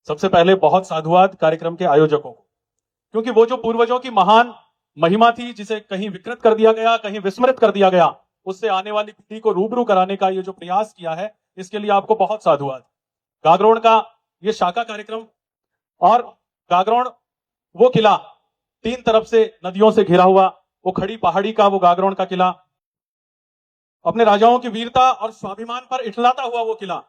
सबसे पहले बहुत साधुवाद कार्यक्रम के आयोजकों को, क्योंकि वो जो पूर्वजों की महान महिमा थी जिसे कहीं विकृत कर दिया गया, कहीं विस्मृत कर दिया गया, उससे आने वाली पीढ़ी को रूबरू कराने का ये जो प्रयास किया है, इसके लिए आपको बहुत साधुवाद। गागरोन का ये शाखा कार्यक्रम, और गागरोन वो किला, तीन तरफ से नदियों से घिरा हुआ, वो खड़ी पहाड़ी का वो गागरोन का किला, अपने राजाओं की वीरता और स्वाभिमान पर इठलाता हुआ वो किला,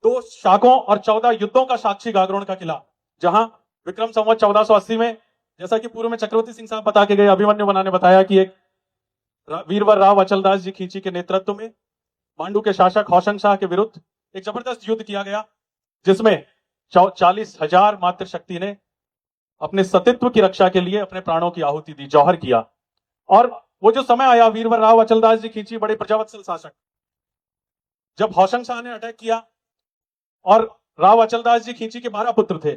2 शाकों और 14 युद्धों का साक्षी गागरोन का किला, जहां विक्रम संवत 1480 में, जैसा कि पूर्व में चक्रवर्ती सिंह साहब बता के गए, अभिमन्यु बना ने बताया कि एक वीरवर राव अचलदास जी खींची के नेतृत्व में पांडु के शासक होशंगशाह के विरुद्ध एक जबरदस्त युद्ध किया गया, जिसमें 40,000 मातृ शक्ति ने अपने सतीत्व की रक्षा के लिए अपने प्राणों की आहुति दी, जौहर किया। और वो जो समय आया, वीरवर राव अचलदास जी खींची बड़े प्रजावत्सल शासक, जब होशंगशाह ने अटैक किया, और राव अचलदास जी खींची के 12 पुत्र थे,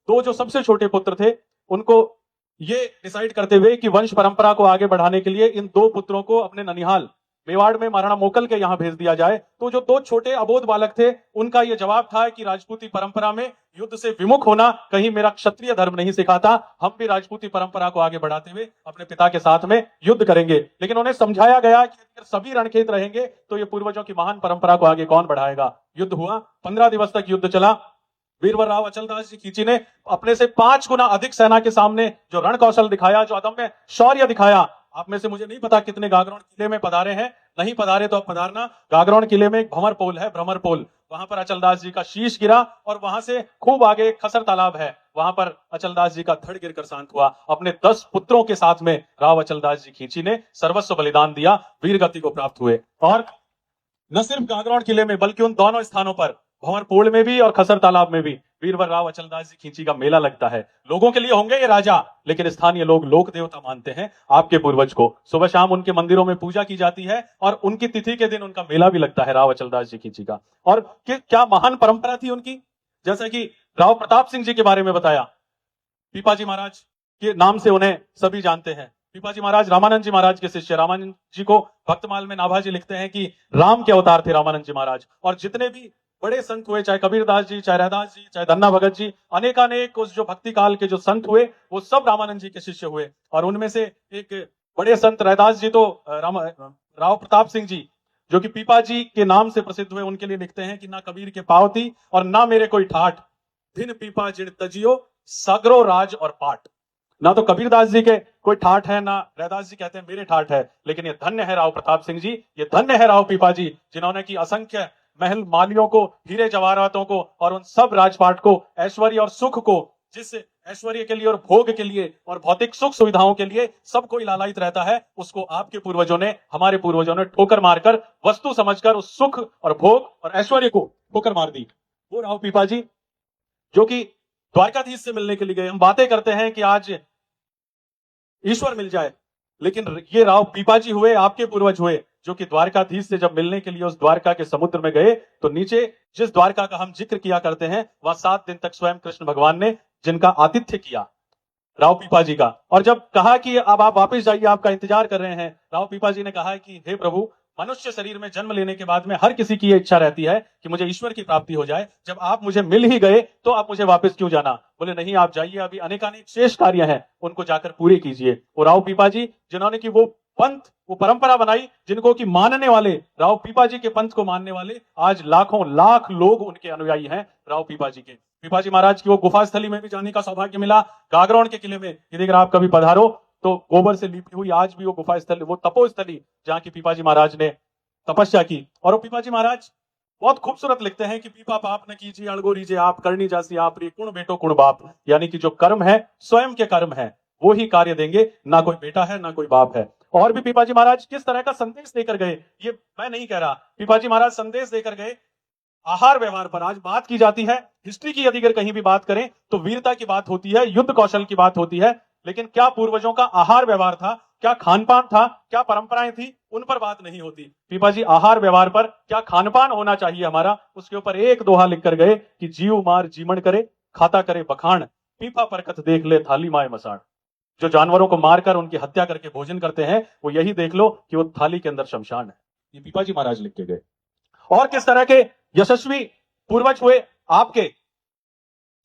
2 जो सबसे छोटे पुत्र थे, उनको ये डिसाइड करते हुए कि वंश परंपरा को आगे बढ़ाने के लिए इन 2 पुत्रों को अपने ननिहाल मेवाड़ में महाराणा मोकल के यहां भेज दिया जाए। तो जो 2 छोटे अबोध बालक थे, उनका यह जवाब था कि राजपूती परंपरा में युद्ध से विमुख होना कहीं मेरा क्षत्रिय धर्म नहीं सिखाता, हम भी राजपूती परंपरा को आगे बढ़ाते हुए अपने पिता के साथ में युद्ध करेंगे। लेकिन उन्हें समझाया गया कि अगर सभी रणखेत रहेंगे तो ये पूर्वजों की महान परंपरा को आगे कौन बढ़ाएगा। युद्ध हुआ, 15 दिवस तक युद्ध चला। वीरवर राव अचलदास जी खींची ने अपने से 5 गुना अधिक सेना के सामने जो रण कौशल दिखाया, जो अदम्य शौर्य दिखाया। आप में से मुझे नहीं पता कितने गागरोन किले में पधारे हैं, नहीं पधारे तो अब पधारना। गागरोन किले में एक भंवर पोल है, भ्रमर पोल, वहां पर अचलदास जी का शीश गिरा, और वहां से खूब आगे खसर तालाब है, वहां पर अचलदास जी का धड़ गिरकर शांत हुआ। अपने 10 पुत्रों के साथ में राव अचलदास जी खींची ने सर्वस्व बलिदान दिया, वीर गति को प्राप्त हुए। और न सिर्फ गागरोन किले में, बल्कि उन दोनों स्थानों पर, भंवर पोल में भी और खसर तालाब में भी, वीरवर राव अचलदास जी खींची का मेला लगता है। लोगों के लिए होंगे ये राजा, लेकिन स्थानीय लोग लोक देवता मानते हैं आपके पूर्वज को। सुबह शाम उनके मंदिरों में पूजा की जाती है, और उनकी तिथि के दिन उनका मेला भी लगता है राव अचलदास जी खींची का। और क्या महान परंपरा थी उनकी, जैसा कि राव प्रताप सिंह जी के बारे में बताया। पीपाजी महाराज के नाम से उन्हें सभी जानते हैं। पीपाजी महाराज रामानंद जी महाराज के शिष्य। रामानंद जी को भक्तमाल में नाभाजी लिखते हैं कि राम के अवतार थे रामानंद जी महाराज। और जितने भी बड़े संत हुए, चाहे कबीरदास जी, चाहे रैदास जी, चाहे धन्ना भगत जी, अनेकानेक उस जो भक्ति काल के जो संत हुए, वो सब रामानंद जी के शिष्य हुए। और उनमें से एक बड़े संत रैदास जी तो राव प्रताप सिंह जी, जो कि पीपाजी के नाम से प्रसिद्ध हुए, उनके लिए लिखते हैं कि ना कबीर के पावती और ना मेरे कोई ठाठ, दिन पीपा जिण तजियो सगरो राज और पाठ। ना तो कबीरदास जी के कोई ठाठ है, ना रैदास जी कहते हैं मेरे ठाठ है, लेकिन ये धन्य है राव प्रताप सिंह जी, ये धन्य है राव पीपा जी, जिन्होंने की असंख्य महल मालियों को, हीरे जवाहरातों को, और उन सब राजपाट को, ऐश्वर्य और सुख को, जिस ऐश्वर्य के लिए और भोग के लिए और भौतिक सुख सुविधाओं के लिए सब कोई लालायित रहता है, उसको आपके पूर्वजों ने, हमारे पूर्वजों ने ठोकर मारकर, वस्तु समझकर उस सुख और भोग और ऐश्वर्य को ठोकर मार दी। वो राव पीपा जी जो कि द्वारकाधीश से मिलने के लिए गए। हम बातें करते हैं कि आज ईश्वर मिल जाए, लेकिन ये राव पीपाजी हुए, आपके पूर्वज हुए, जो कि द्वारकाधीश से जब मिलने के लिए उस द्वारका के समुद्र में गए, तो नीचे जिस द्वारका का हम जिक्र किया करते हैं, वह 7 दिन तक स्वयं कृष्ण भगवान ने जिनका आतिथ्य किया, राव पीपाजी का। और जब कहा कि अब आप वापस जाइए, आपका इंतजार कर रहे हैं, राव पीपाजी ने कहा कि हे प्रभु, मनुष्य शरीर में जन्म लेने के बाद में हर किसी की ये इच्छा रहती है कि मुझे ईश्वर की प्राप्ति हो जाए। जब आप मुझे मिल ही गए तो आप मुझे वापस क्यों जाना? बोले नहीं, आप जाइए, अभी अनेकानेक शेष कार्य हैं, उनको जाकर पूरे कीजिए। वो राव पीपाजी जिन्होंने की वो पंथ, वो परंपरा बनाई, जिनको की मानने वाले, राव पीपाजी के पंथ को मानने वाले आज लाखों लाख लोग उनके अनुयायी हैं राव पीपाजी के। पीपाजी महाराज की वो गुफा स्थली में भी जाने का सौभाग्य मिला, गागरोन के किले में। यदि अगर आप कभी पधारो तो गोबर से लिपी हुई आज भी वो गुफा स्थली, वो तपोस्थली, जहां की पीपाजी महाराज ने तपस्या की। और वो पीपाजी महाराज बहुत खूबसूरत लिखते हैं कि पीपा पाप न कीजिए अड़गोरीजे आप, करनी जासी आप रे कुण बेटो कुण बाप। यानी कि जो कर्म है, स्वयं के कर्म है, वो ही कार्य देंगे, ना कोई बेटा है ना कोई बाप है। और भी पीपाजी महाराज किस तरह का संदेश देकर गए, ये मैं नहीं कह रहा, पीपाजी महाराज संदेश देकर गए आहार व्यवहार पर। आज बात की जाती है हिस्ट्री की, यदि अगर कहीं भी बात करें तो वीरता की बात होती है, युद्ध कौशल की बात होती है, लेकिन क्या पूर्वजों का आहार व्यवहार था, क्या खान पान था, क्या परंपराएं थी, उन पर बात नहीं होती। पीपाजी आहार व्यवहार पर, क्या खान पान होना चाहिए हमारा, उसके ऊपर एक दोहा लिख कर गए कि जीव मार जीमण करे, खाता करे बखान, पीपा परकत देख ले थाली माए मसाण। जो जानवरों को मारकर उनकी हत्या करके भोजन करते हैं, वो यही देख लो कि वो थाली के अंदर शमशान है। ये पीपाजी महाराज लिख के गए। और किस तरह के यशस्वी पूर्वज हुए आपके,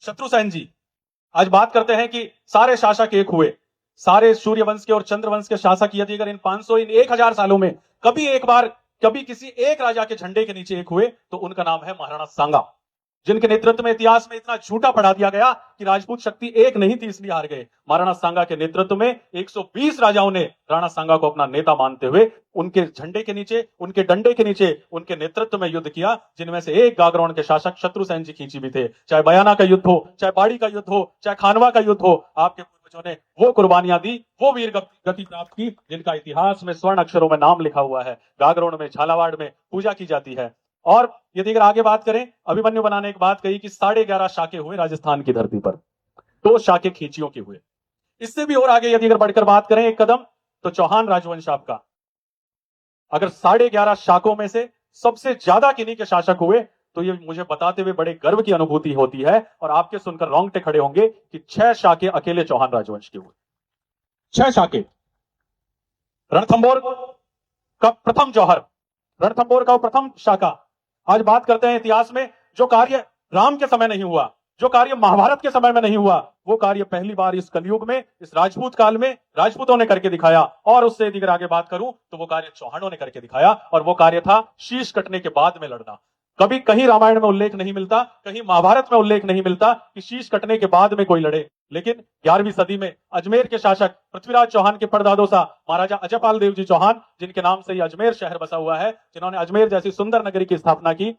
शत्रुसेन जी। आज बात करते हैं कि सारे शासक एक हुए, सारे सूर्यवंश के और चंद्रवंश के शासक, यदि अगर इन 500 इन 1000 सालों में कभी एक बार कभी किसी एक राजा के झंडे के नीचे एक हुए तो उनका नाम है महाराणा सांगा, जिनके नेतृत्व में इतिहास में इतना झूठा पढ़ा दिया गया कि राजपूत शक्ति एक नहीं थी इसलिए हार गए। महाराणा सांगा के नेतृत्व में 120 राजाओं ने राणा सांगा को अपना नेता मानते हुए उनके झंडे के नीचे, उनके डंडे के नीचे, उनके नेतृत्व में युद्ध किया, जिनमें से एक गागरोन के शासक शत्रुसेन जी खींची भी थे। चाहे बयाना का युद्ध हो, चाहे बाड़ी का युद्ध हो, चाहे खानवा का युद्ध हो, आपके पूर्वजों ने वो कुर्बानियां दी, वो वीर गति प्राप्त की, जिनका इतिहास में स्वर्ण अक्षरों में नाम लिखा हुआ है। गागरोन में, झालावाड़ में पूजा की जाती है। और यदि अगर आगे बात करें, अभिमन्यु बनाने की बात कही कि 11.5 शाखे हुए राजस्थान की धरती पर, 2 शाखे खींचियों के हुए। इससे भी और आगे यदि अगर बढ़कर बात करें एक कदम, तो चौहान राजवंश आपका, अगर 11.5 शाखों में से सबसे ज्यादा किन्हीं के शासक हुए तो ये मुझे बताते हुए बड़े गर्व की अनुभूति होती है और आपके सुनकर रोंगटे खड़े होंगे कि 6 शाखे अकेले चौहान राजवंश के हुए। 6 शाखे। रणथंभौर का प्रथम जौहर, रणथंभौर का प्रथम शाखा। आज बात करते हैं इतिहास में जो कार्य राम के समय नहीं हुआ, जो कार्य महाभारत के समय में नहीं हुआ, वो कार्य पहली बार इस कलयुग में, इस राजपूत काल में राजपूतों ने करके दिखाया। और उससे यदि आगे बात करूं तो वो कार्य चौहानों ने करके दिखाया, और वो कार्य था शीश कटने के बाद में लड़ना। कभी कहीं रामायण में उल्लेख नहीं मिलता, कहीं महाभारत में उल्लेख नहीं मिलता कि शीश कटने के बाद में कोई लड़े। लेकिन 11वीं सदी में अजमेर के शासक पृथ्वीराज चौहान के परदादोसा महाराजा अजयपाल देव जी चौहान, जिनके नाम से ही अजमेर शहर बसा हुआ है, जिन्होंने अजमेर जैसी सुंदर नगरी की स्थापना की,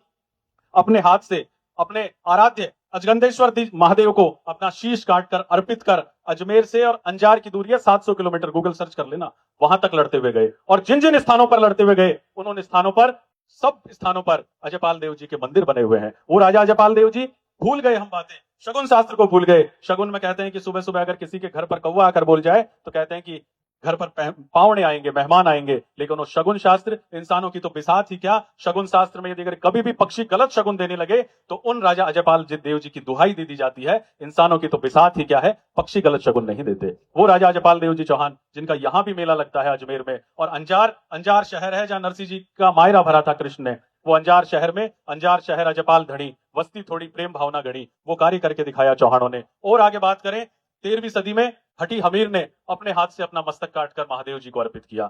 अपने हाथ से अपने आराध्य अजगंधेश्वर महादेव को अपना शीश काटकर अर्पित कर अजमेर से, और अंजार की दूरी है 700 किलोमीटर, गूगल सर्च कर लेना, वहां तक लड़ते हुए गए। और जिन जिन स्थानों पर लड़ते हुए गए, उन्होंने स्थानों पर, सब स्थानों पर अजयपाल देव जी के मंदिर बने हुए हैं। वो राजा अजयपाल देव जी भूल गए हम बातें, शगुन शास्त्र को भूल गए। शगुन में कहते हैं कि सुबह सुबह अगर किसी के घर पर कौवा आकर बोल जाए तो कहते हैं कि घर पर पावने आएंगे, मेहमान आएंगे। लेकिन वो शगुन शास्त्र इंसानों की तो बिसात ही क्या, शगुन शास्त्र में यदि अगर कभी भी पक्षी गलत शगुन देने लगे तो उन राजा अजयपाल देव जी की दुहाई दी जाती है, इंसानों की तो बिसात ही क्या है, पक्षी गलत शगुन नहीं देते। वो राजा अजयपाल देव जी चौहान, जिनका यहां भी मेला लगता है अजमेर में। और अंजार शहर है जहां नरसिंह जी का मायरा भरा था कृष्ण ने, वो अंजार शहर में, अंजार शहर अजयपाल धड़ी, वस्ती थोड़ी प्रेम भावना गढ़ी, वो कार्य करके दिखाया चौहानों ने। और आगे बात करें, 13वीं सदी में हठी हमीर ने अपने हाथ से अपना मस्तक काटकर महादेव जी को अर्पित किया।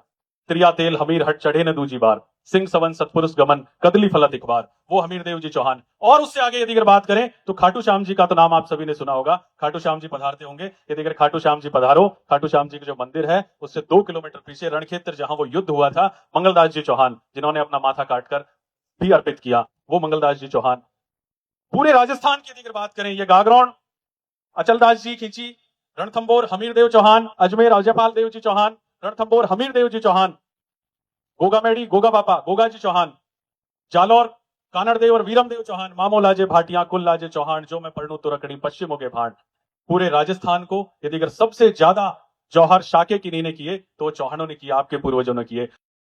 त्रिया तेल हमीर हट चढ़े न दूजी बार, सिंह सवन सतपुरुष गमन कदली फलत एक बार, वो हमीर देव जी चौहान। और उससे आगे यदि अगर बात करें तो खाटू श्याम जी का तो नाम आप सभी ने सुना होगा, खाटू श्याम जी पधारते होंगे। यदि अगर खाटू श्याम जी पधारो, खाटू श्याम जी का जो मंदिर है उससे 2 किलोमीटर पीछे रणक्षेत्र जहां वो युद्ध हुआ था, मंगलदास जी चौहान, जिन्होंने अपना माथा काटकर भी अर्पित किया, वो मंगलदास जी चौहान। पूरे राजस्थान की यदि अगर बात करें, ये गागरोन अचलदास जी खींची, रणथंभौर हमीर देव चौहान, अजमेर अजयपाल देव जी चौहान, रणथंभौर हमीर देव जी चौहान, गोगामेड़ी गोगा बापा गोगा जी चौहान, जालौर कानड़ देव और वीरम देव चौहान, मामो लाजे भाटिया कुल लाजे चौहान, जो मैं पढ़ू तुरकड़ी पश्चिमों के भांड। पूरे राजस्थान को यदि अगर सबसे ज्यादा जौहर शाके किन्हीं ने किए तो चौहानों ने किया, आपके पूर्वजों ने किए।